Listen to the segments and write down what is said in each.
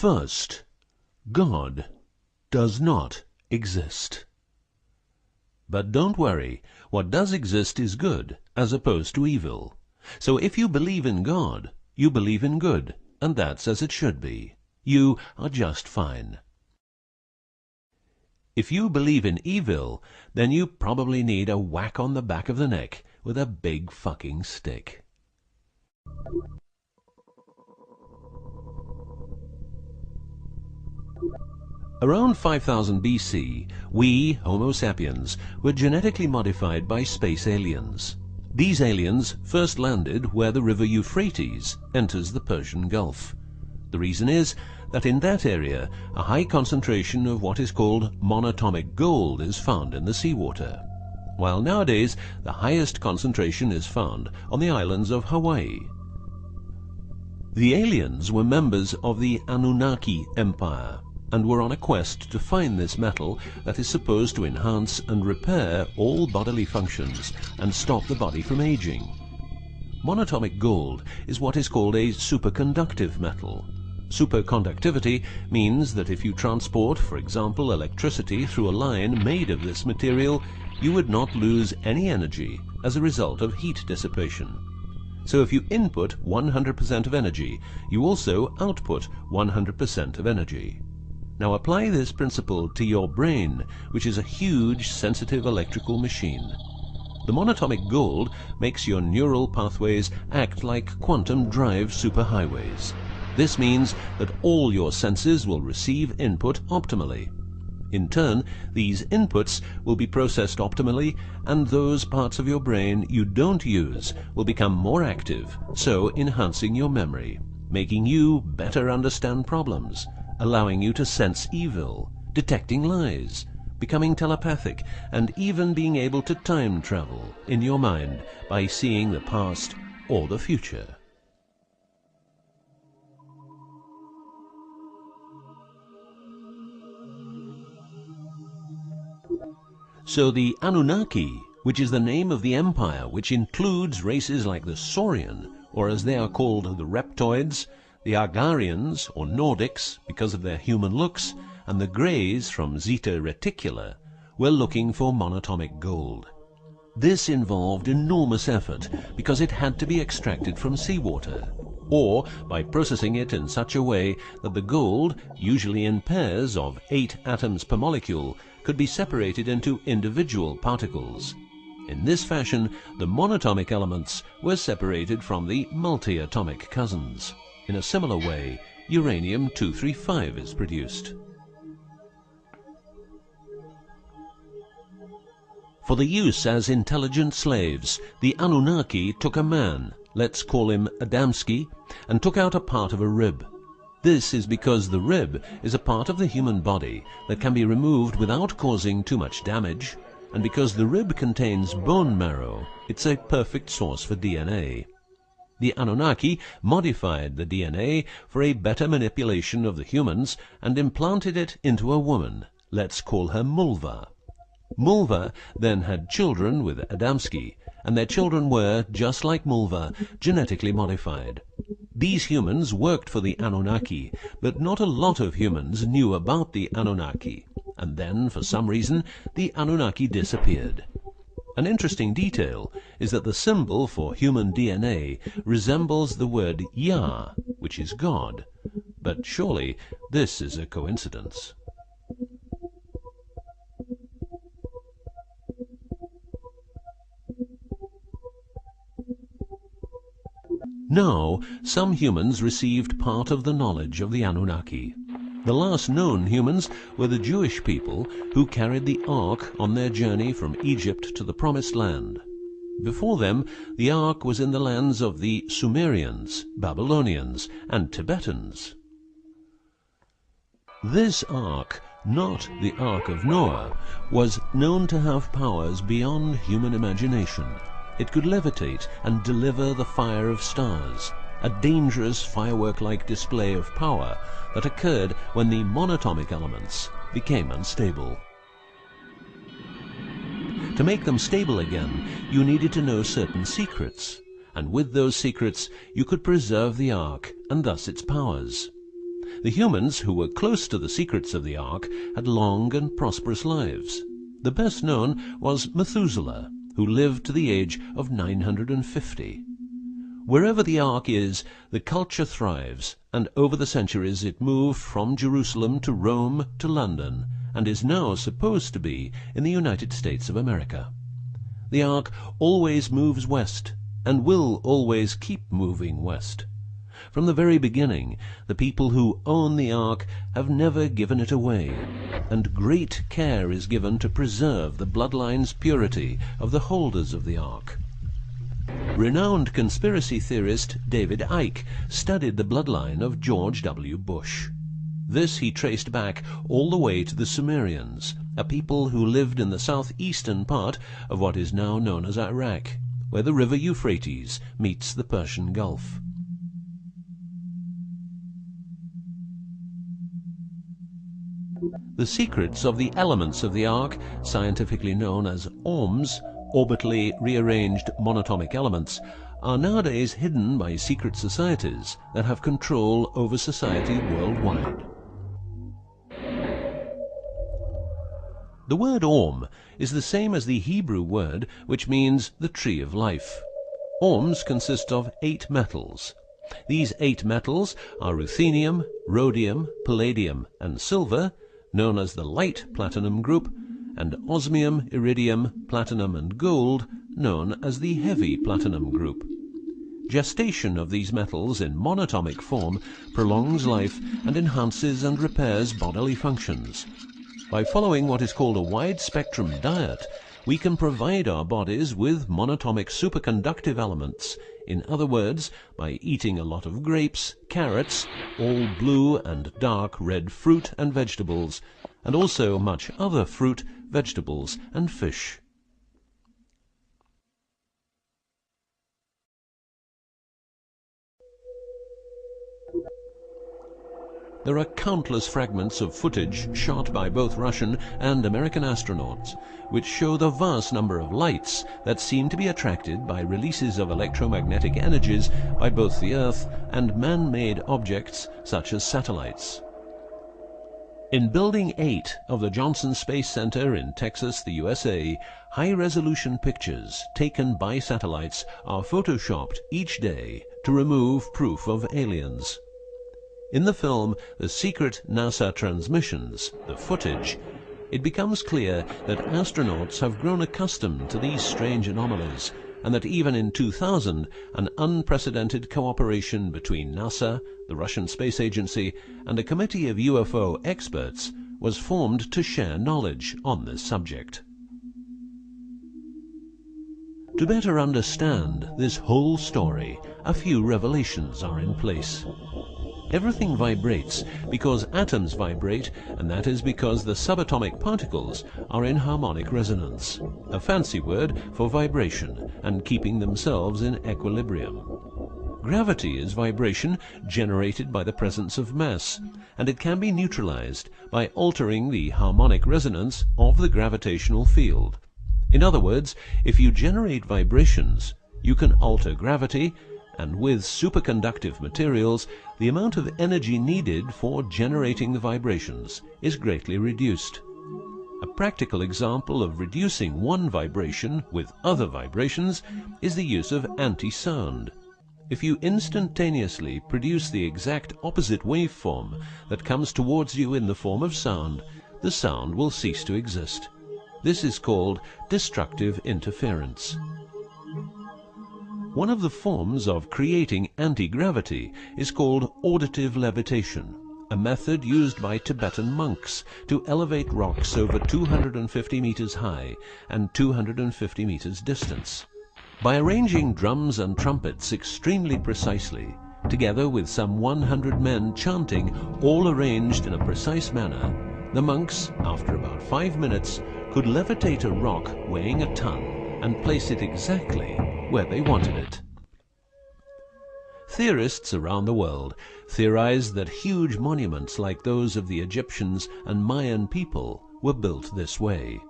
First, God does not exist. But don't worry, what does exist is good, as opposed to evil. So if you believe in God, you believe in good, and that's as it should be. You are just fine. If you believe in evil, then you probably need a whack on the back of the neck with a big fucking stick. Around 5000 BC, we, Homo sapiens, were genetically modified by space aliens. These aliens first landed where the river Euphrates enters the Persian Gulf. The reason is that in that area, a high concentration of what is called monatomic gold is found in the seawater, while nowadays the highest concentration is found on the islands of Hawaii. The aliens were members of the Annunaki Empire, and were on a quest to find this metal that is supposed to enhance and repair all bodily functions and stop the body from aging. Monatomic gold is what is called a superconductive metal. Superconductivity means that if you transport, for example, electricity through a line made of this material, you would not lose any energy as a result of heat dissipation. So if you input 100% of energy, you also output 100% of energy. Now apply this principle to your brain, which is a huge, sensitive electrical machine. The monatomic gold makes your neural pathways act like quantum drive superhighways. This means that all your senses will receive input optimally. In turn, these inputs will be processed optimally, and those parts of your brain you don't use will become more active, so enhancing your memory, making you better understand problems, allowing you to sense evil, detecting lies, becoming telepathic, and even being able to time travel in your mind by seeing the past or the future. So the Annunaki, which is the name of the empire which includes races like the Saurian, or as they are called the Reptoids, the Argarians, or Nordics, because of their human looks, and the Greys from Zeta Reticula, were looking for monatomic gold. This involved enormous effort because it had to be extracted from seawater, or by processing it in such a way that the gold, usually in pairs of 8 atoms per molecule, could be separated into individual particles. In this fashion, the monatomic elements were separated from the multi-atomic cousins. In a similar way, uranium-235 is produced. For the use as intelligent slaves, the Annunaki took a man, let's call him Adamski, and took out a part of a rib. This is because the rib is a part of the human body that can be removed without causing too much damage, and because the rib contains bone marrow, it's a perfect source for DNA. The Annunaki modified the DNA for a better manipulation of the humans and implanted it into a woman, let's call her Mulva. Mulva then had children with Adamski, and their children were, just like Mulva, genetically modified. These humans worked for the Annunaki, but not a lot of humans knew about the Annunaki, and then, for some reason, the Annunaki disappeared. An interesting detail is that the symbol for human DNA resembles the word Yah, which is God, but surely this is a coincidence. Now, some humans received part of the knowledge of the Annunaki. The last known humans were the Jewish people who carried the Ark on their journey from Egypt to the Promised Land. Before them, the Ark was in the lands of the Sumerians, Babylonians, and Tibetans. This Ark, not the Ark of Noah, was known to have powers beyond human imagination. It could levitate and deliver the fire of stars, a dangerous firework-like display of power that occurred when the monatomic elements became unstable. To make them stable again, you needed to know certain secrets, and with those secrets you could preserve the Ark and thus its powers. The humans who were close to the secrets of the Ark had long and prosperous lives. The best known was Methuselah, who lived to the age of 950. Wherever the Ark is, the culture thrives, and over the centuries it moved from Jerusalem to Rome to London, and is now supposed to be in the United States of America. The Ark always moves west, and will always keep moving west. From the very beginning, the people who own the Ark have never given it away, and great care is given to preserve the bloodline's purity of the holders of the Ark. Renowned conspiracy theorist David Icke studied the bloodline of George W. Bush. This he traced back all the way to the Sumerians, a people who lived in the southeastern part of what is now known as Iraq, where the river Euphrates meets the Persian Gulf. The secrets of the elements of the Ark, scientifically known as ORMs, orbitally rearranged monatomic elements, are nowadays hidden by secret societies that have control over society worldwide. The word ORM is the same as the Hebrew word which means the tree of life. ORMs consist of 8 metals. These 8 metals are ruthenium, rhodium, palladium, and silver, known as the light platinum group, and osmium, iridium, platinum, and gold, known as the heavy platinum group. Gestation of these metals in monatomic form prolongs life and enhances and repairs bodily functions. By following what is called a wide-spectrum diet, we can provide our bodies with monatomic superconductive elements. In other words, by eating a lot of grapes, carrots, all blue and dark red fruit and vegetables, and also much other fruit, vegetables, and fish. There are countless fragments of footage shot by both Russian and American astronauts, which show the vast number of lights that seem to be attracted by releases of electromagnetic energies by both the Earth and man-made objects such as satellites. In Building 8 of the Johnson Space Center in Texas, the USA, high-resolution pictures taken by satellites are photoshopped each day to remove proof of aliens. In the film The Secret NASA Transmissions, the footage, it becomes clear that astronauts have grown accustomed to these strange anomalies, and that even in 2000, an unprecedented cooperation between NASA, the Russian Space Agency, and a committee of UFO experts was formed to share knowledge on this subject. To better understand this whole story, a few revelations are in place. Everything vibrates because atoms vibrate, and that is because the subatomic particles are in harmonic resonance, a fancy word for vibration and keeping themselves in equilibrium. Gravity is vibration generated by the presence of mass, and it can be neutralized by altering the harmonic resonance of the gravitational field. In other words, if you generate vibrations, you can alter gravity, and with superconductive materials, the amount of energy needed for generating the vibrations is greatly reduced. A practical example of reducing one vibration with other vibrations is the use of anti-sound. If you instantaneously produce the exact opposite waveform that comes towards you in the form of sound, the sound will cease to exist. This is called destructive interference. One of the forms of creating anti-gravity is called auditive levitation, a method used by Tibetan monks to elevate rocks over 250 meters high and 250 meters distance. By arranging drums and trumpets extremely precisely, together with some 100 men chanting, all arranged in a precise manner, the monks, after about 5 minutes, could levitate a rock weighing a ton and place it exactly where they wanted it. Theorists around the world theorize that huge monuments like those of the Egyptians and Mayan people were built this way.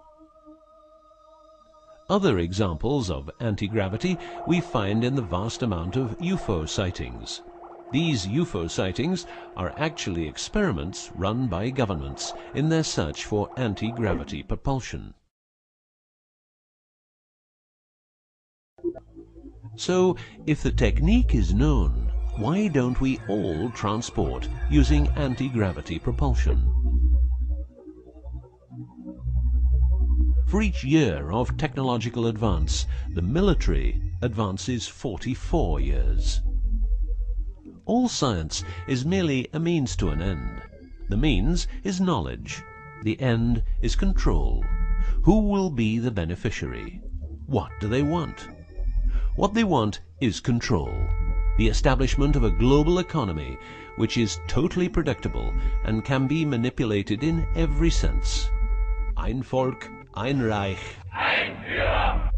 Other examples of anti-gravity we find in the vast amount of UFO sightings. These UFO sightings are actually experiments run by governments in their search for anti-gravity propulsion. So, if the technique is known, why don't we all transport using anti-gravity propulsion? For each year of technological advance, the military advances 44 years. All science is merely a means to an end. The means is knowledge. The end is control. Who will be the beneficiary? What do they want? What they want is control. The establishment of a global economy which is totally predictable and can be manipulated in every sense. Ein Volk, ein Reich, ein Führer.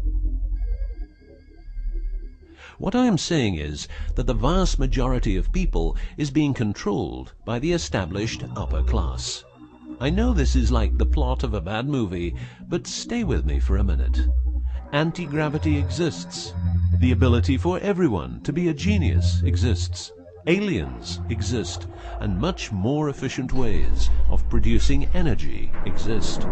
What I am saying is that the vast majority of people is being controlled by the established upper class. I know this is like the plot of a bad movie, but stay with me for a minute. Anti-gravity exists. The ability for everyone to be a genius exists. Aliens exist, and much more efficient ways of producing energy exist.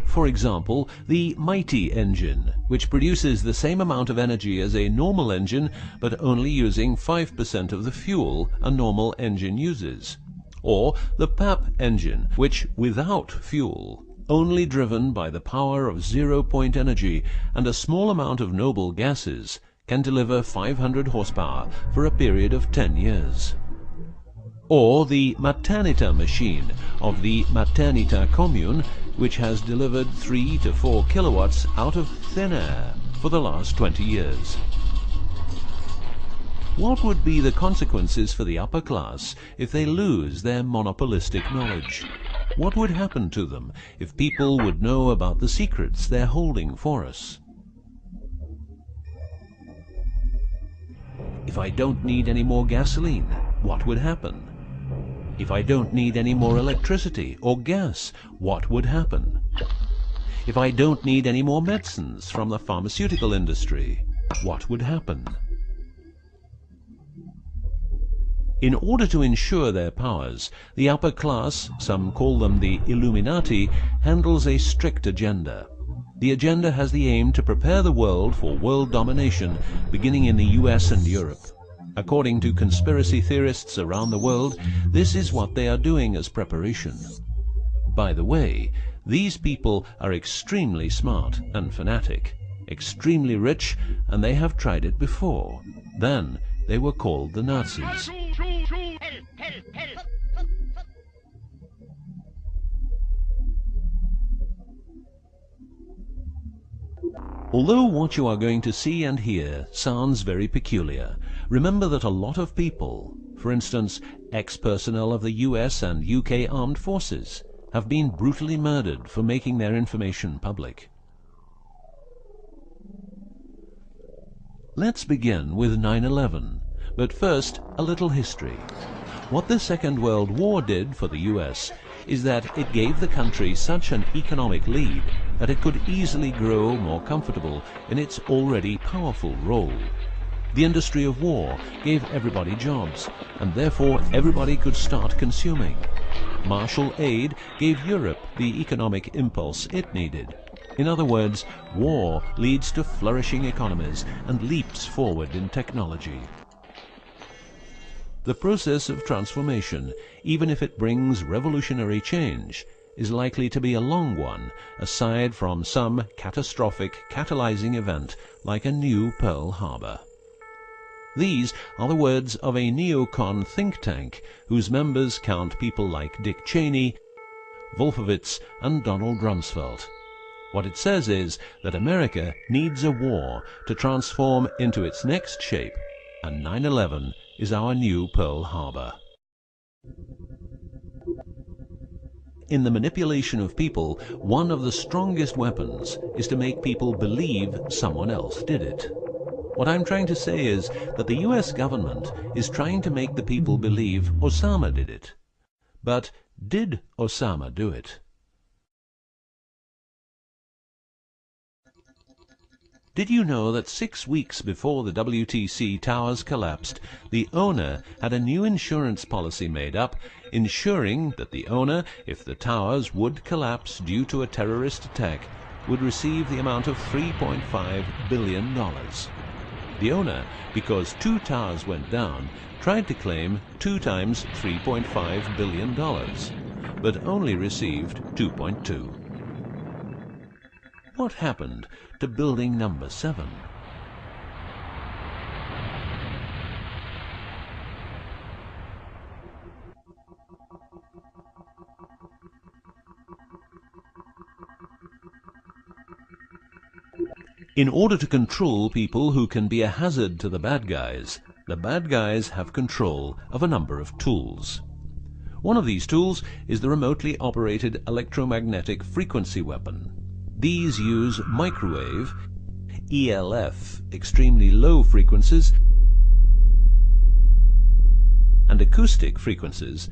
For example, the mighty engine, which produces the same amount of energy as a normal engine, but only using 5% of the fuel a normal engine uses. Or the PAP engine, which without fuel, only driven by the power of zero-point energy and a small amount of noble gases, can deliver 500 horsepower for a period of 10 years. Or the Maternita machine of the Maternita commune, which has delivered 3 to 4 kilowatts out of thin air for the last 20 years. What would be the consequences for the upper class if they lose their monopolistic knowledge? What would happen to them if people would know about the secrets they're holding for us? If I don't need any more gasoline, what would happen? If I don't need any more electricity or gas, what would happen? If I don't need any more medicines from the pharmaceutical industry, what would happen? In order to ensure their powers, the upper class, some call them the Illuminati, handles a strict agenda. The agenda has the aim to prepare the world for world domination, beginning in the US and Europe. According to conspiracy theorists around the world, this is what they are doing as preparation. By the way, these people are extremely smart and fanatic, extremely rich, and they have tried it before. Then they were called the Nazis. Although what you are going to see and hear sounds very peculiar, remember that a lot of people, for instance, ex-personnel of the US and UK armed forces, have been brutally murdered for making their information public. Let's begin with 9/11, but first a little history. What the Second World War did for the US is that it gave the country such an economic lead that it could easily grow more comfortable in its already powerful role. The industry of war gave everybody jobs, and therefore everybody could start consuming. Marshall aid gave Europe the economic impulse it needed. In other words, war leads to flourishing economies and leaps forward in technology. The process of transformation, even if it brings revolutionary change, is likely to be a long one, aside from some catastrophic catalyzing event like a new Pearl Harbor. These are the words of a neocon think tank whose members count people like Dick Cheney, Wolfowitz, and Donald Rumsfeld. What it says is that America needs a war to transform into its next shape, and 9/11 is our new Pearl Harbor. In the manipulation of people, one of the strongest weapons is to make people believe someone else did it. What I'm trying to say is that the US government is trying to make the people believe Osama did it. But did Osama do it? Did you know that 6 weeks before the WTC towers collapsed, the owner had a new insurance policy made up, ensuring that the owner, if the towers would collapse due to a terrorist attack, would receive the amount of $3.5 billion. The owner, because 2 towers went down, tried to claim 2 times $3.5 billion, but only received 2.2. What happened to building number 7? In order to control people who can be a hazard to the bad guys have control of a number of tools. One of these tools is the remotely operated electromagnetic frequency weapon. These use microwave, ELF, extremely low frequencies, and acoustic frequencies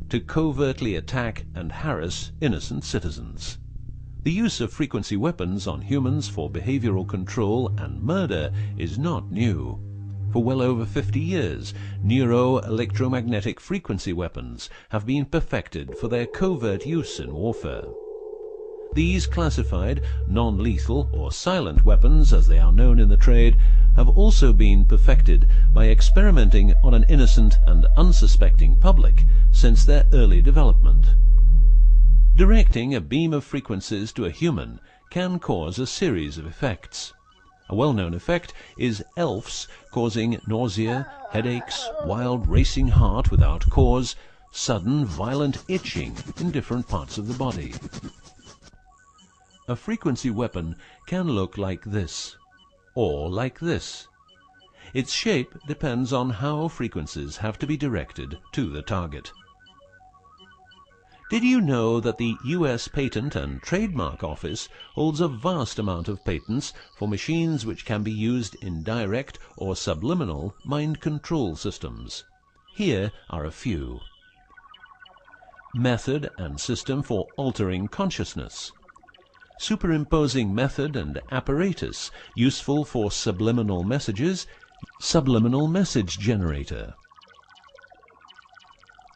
to covertly attack and harass innocent citizens. The use of frequency weapons on humans for behavioral control and murder is not new. For well over 50 years, neuro-electromagnetic frequency weapons have been perfected for their covert use in warfare. These classified, non-lethal or silent weapons, as they are known in the trade, have also been perfected by experimenting on an innocent and unsuspecting public since their early development. Directing a beam of frequencies to a human can cause a series of effects. A well-known effect is ELFs causing nausea, headaches, wild racing heart without cause, sudden violent itching in different parts of the body. A frequency weapon can look like this, or like this. Its shape depends on how frequencies have to be directed to the target. Did you know that the U.S. Patent and Trademark Office holds a vast amount of patents for machines which can be used in direct or subliminal mind control systems? Here are a few. Method and system for altering consciousness. Superimposing method and apparatus useful for subliminal messages, subliminal message generator.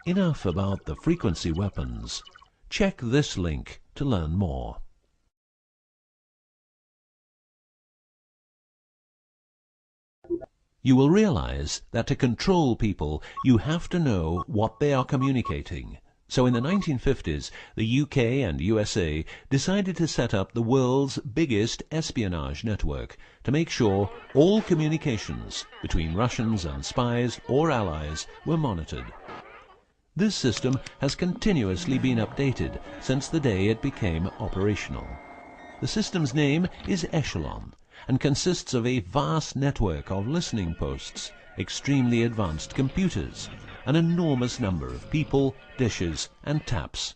Enough about the frequency weapons. Check this link to learn more. You will realize that to control people, you have to know what they are communicating. So in the 1950s, the UK and USA decided to set up the world's biggest espionage network to make sure all communications between Russians and spies or allies were monitored. This system has continuously been updated since the day it became operational. The system's name is Echelon and consists of a vast network of listening posts, extremely advanced computers, an enormous number of people, dishes, and taps.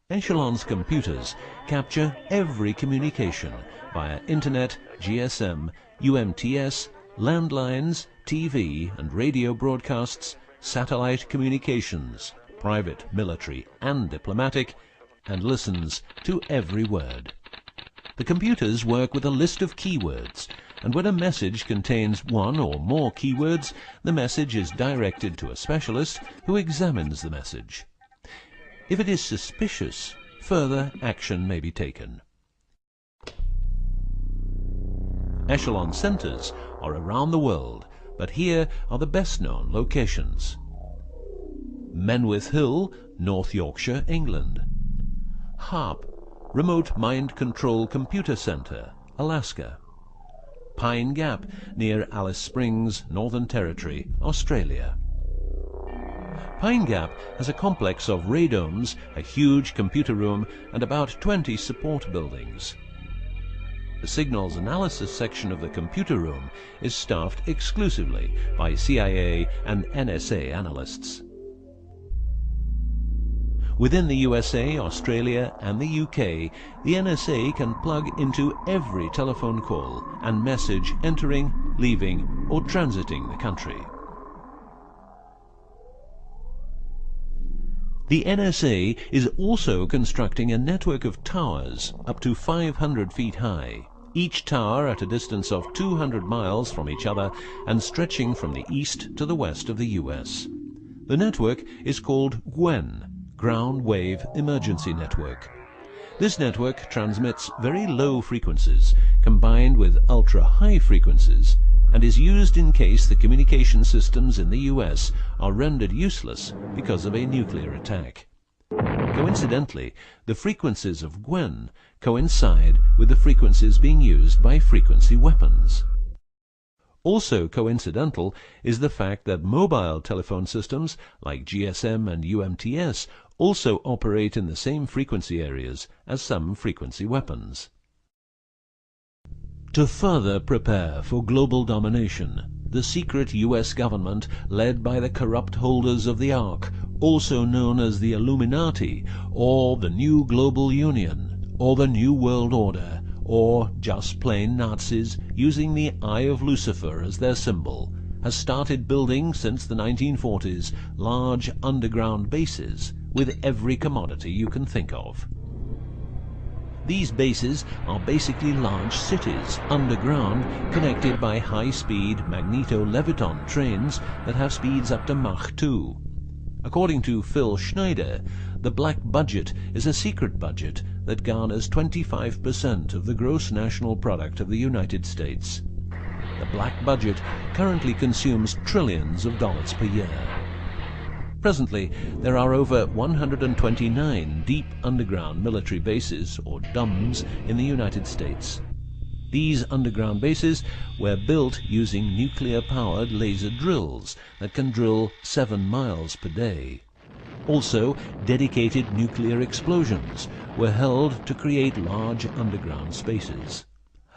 Echelon's computers capture every communication via Internet, GSM, UMTS, landlines, TV and radio broadcasts, satellite communications, private, military, and diplomatic, and listens to every word. The computers work with a list of keywords, and when a message contains one or more keywords, the message is directed to a specialist who examines the message. If it is suspicious, further action may be taken. Echelon centers are around the world, but here are the best-known locations. Menwith Hill, North Yorkshire, England. HARP, Remote Mind Control Computer Center, Alaska. Pine Gap, near Alice Springs, Northern Territory, Australia. Pine Gap has a complex of radomes, a huge computer room, and about 20 support buildings. The signals analysis section of the computer room is staffed exclusively by CIA and NSA analysts. Within the USA, Australia, and the UK, the NSA can plug into every telephone call and message entering, leaving, or transiting the country. The NSA is also constructing a network of towers up to 500 feet high, each tower at a distance of 200 miles from each other and stretching from the east to the west of the US. The network is called GWEN, Ground Wave Emergency Network. This network transmits very low frequencies combined with ultra-high frequencies and is used in case the communication systems in the US are rendered useless because of a nuclear attack. Coincidentally, the frequencies of GWEN coincide with the frequencies being used by frequency weapons. Also coincidental is the fact that mobile telephone systems like GSM and UMTS also operate in the same frequency areas as some frequency weapons. To further prepare for global domination, the secret US government, led by the corrupt holders of the Ark, also known as the Illuminati, or the New Global Union, or the New World Order, or just plain Nazis using the Eye of Lucifer as their symbol, has started building since the 1940s large underground bases with every commodity you can think of. These bases are basically large cities underground, connected by high-speed magneto-leviton trains that have speeds up to Mach 2. According to Phil Schneider, the black budget is a secret budget that garners 25% of the gross national product of the United States. The black budget currently consumes trillions of dollars per year. Presently, there are over 129 deep underground military bases, or DUMBs, in the United States. These underground bases were built using nuclear-powered laser drills that can drill 7 miles per day. Also, dedicated nuclear explosions were held to create large underground spaces.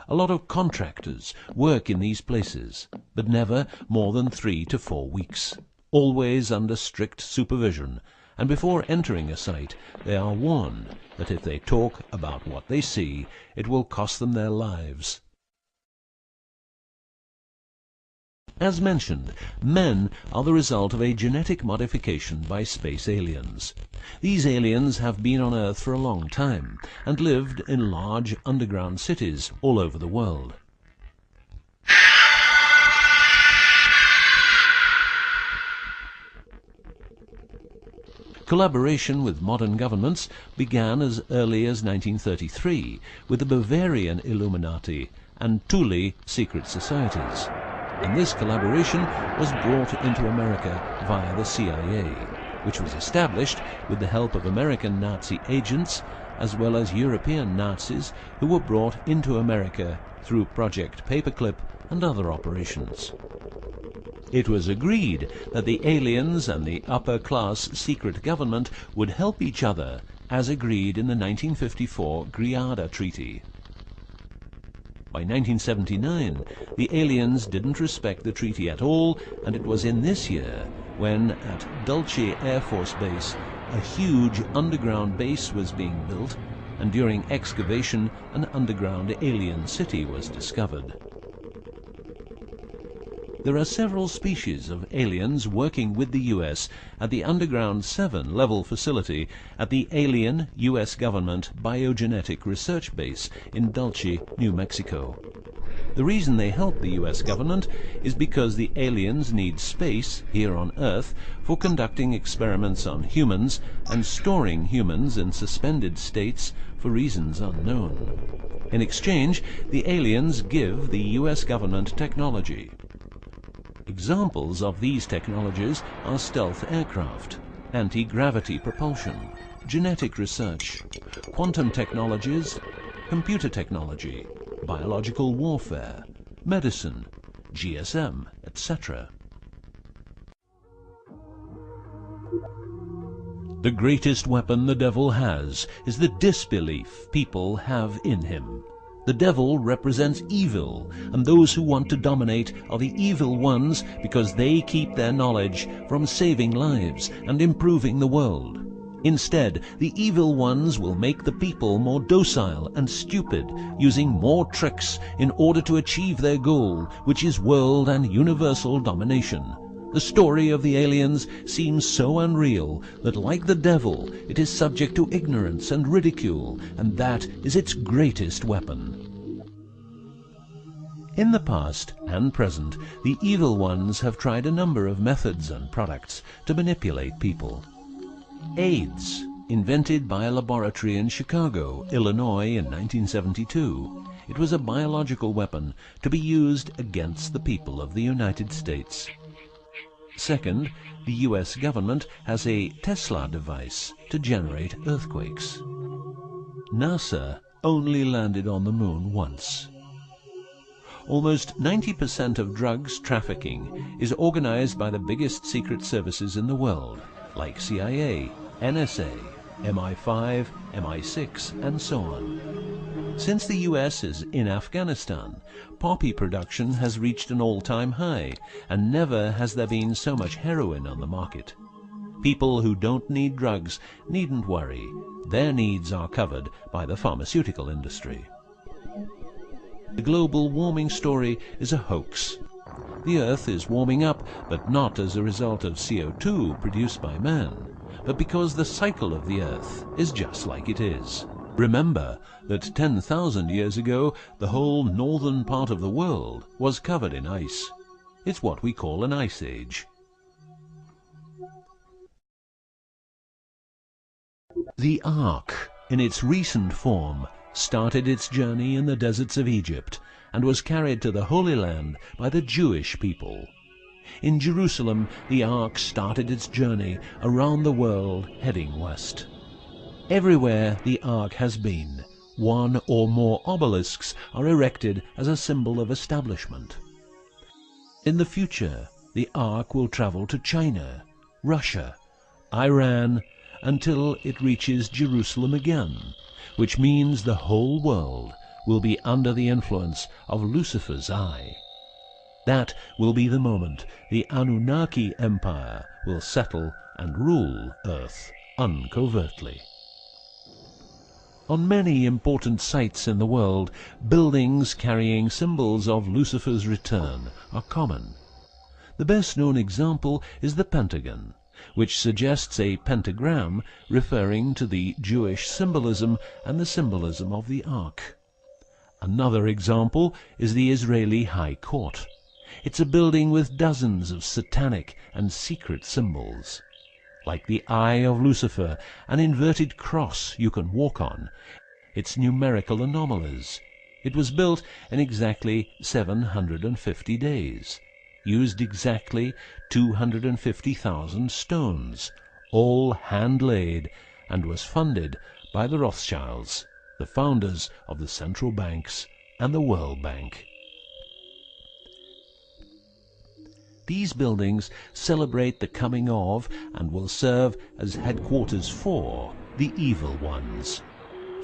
A lot of contractors work in these places, but never more than 3 to 4 weeks. Always under strict supervision, and before entering a site they are warned that if they talk about what they see, it will cost them their lives. As mentioned, men are the result of a genetic modification by space aliens. These aliens have been on Earth for a long time and lived in large underground cities all over the world. Collaboration with modern governments began as early as 1933 with the Bavarian Illuminati and Thule secret societies, and this collaboration was brought into America via the CIA, which was established with the help of American Nazi agents as well as European Nazis who were brought into America through Project Paperclip and other operations. It was agreed that the aliens and the upper-class secret government would help each other, as agreed in the 1954 Greada Treaty. By 1979, the aliens didn't respect the treaty at all, and it was in this year when, at Dulce Air Force Base, a huge underground base was being built, and during excavation, an underground alien city was discovered. There are several species of aliens working with the U.S. at the Underground 7 level facility at the Alien U.S. Government Biogenetic Research Base in Dulce, New Mexico. The reason they help the U.S. government is because the aliens need space here on Earth for conducting experiments on humans and storing humans in suspended states for reasons unknown. In exchange, the aliens give the U.S. government technology. Examples of these technologies are stealth aircraft, anti-gravity propulsion, genetic research, quantum technologies, computer technology, biological warfare, medicine, GSM, etc. The greatest weapon the devil has is the disbelief people have in him. The devil represents evil, and those who want to dominate are the evil ones because they keep their knowledge from saving lives and improving the world. Instead, the evil ones will make the people more docile and stupid, using more tricks in order to achieve their goal, which is world and universal domination. The story of the aliens seems so unreal that, like the devil, it is subject to ignorance and ridicule, and that is its greatest weapon. In the past and present, the evil ones have tried a number of methods and products to manipulate people. AIDS, invented by a laboratory in Chicago, Illinois in 1972. It was a biological weapon to be used against the people of the United States. Second, the US government has a Tesla device to generate earthquakes. NASA only landed on the moon once. Almost 90% of drugs trafficking is organized by the biggest secret services in the world, like CIA, NSA, MI5, MI6, and so on. Since the US is in Afghanistan, poppy production has reached an all-time high, and never has there been so much heroin on the market. People who don't need drugs needn't worry. Their needs are covered by the pharmaceutical industry. The global warming story is a hoax. The Earth is warming up, but not as a result of CO2 produced by man, but because the cycle of the Earth is just like it is. Remember that 10,000 years ago, the whole northern part of the world was covered in ice. It's what we call an ice age. The Ark, in its recent form, started its journey in the deserts of Egypt and was carried to the Holy Land by the Jewish people. In Jerusalem, the Ark started its journey around the world heading west. Everywhere the Ark has been, one or more obelisks are erected as a symbol of establishment. In the future, the Ark will travel to China, Russia, Iran, until it reaches Jerusalem again, which means the whole world will be under the influence of Lucifer's eye. That will be the moment the Annunaki Empire will settle and rule Earth uncovertly. On many important sites in the world, buildings carrying symbols of Lucifer's return are common. The best-known example is the Pentagon, which suggests a pentagram referring to the Jewish symbolism and the symbolism of the Ark. Another example is the Israeli High Court. It's a building with dozens of satanic and secret symbols. Like the eye of Lucifer, an inverted cross you can walk on, its numerical anomalies. It was built in exactly 750 days, used exactly 250,000 stones, all hand-laid, and was funded by the Rothschilds, the founders of the central banks and the World Bank. These buildings celebrate the coming of and will serve as headquarters for the evil ones.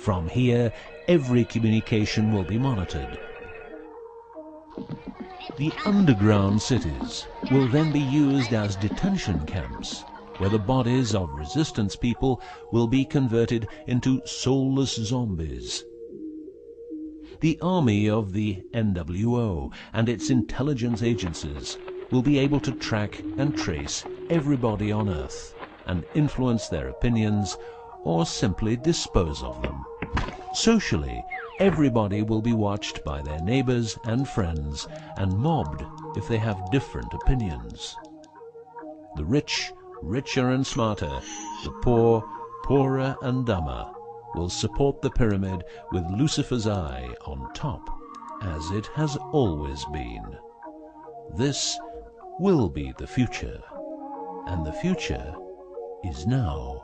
From here, every communication will be monitored. The underground cities will then be used as detention camps, where the bodies of resistance people will be converted into soulless zombies. The army of the NWO and its intelligence agencies will be able to track and trace everybody on Earth and influence their opinions or simply dispose of them. Socially, everybody will be watched by their neighbors and friends and mobbed if they have different opinions. The rich, richer and smarter, the poor, poorer and dumber, will support the pyramid with Lucifer's eye on top, as it has always been. This will be the future, and the future is now.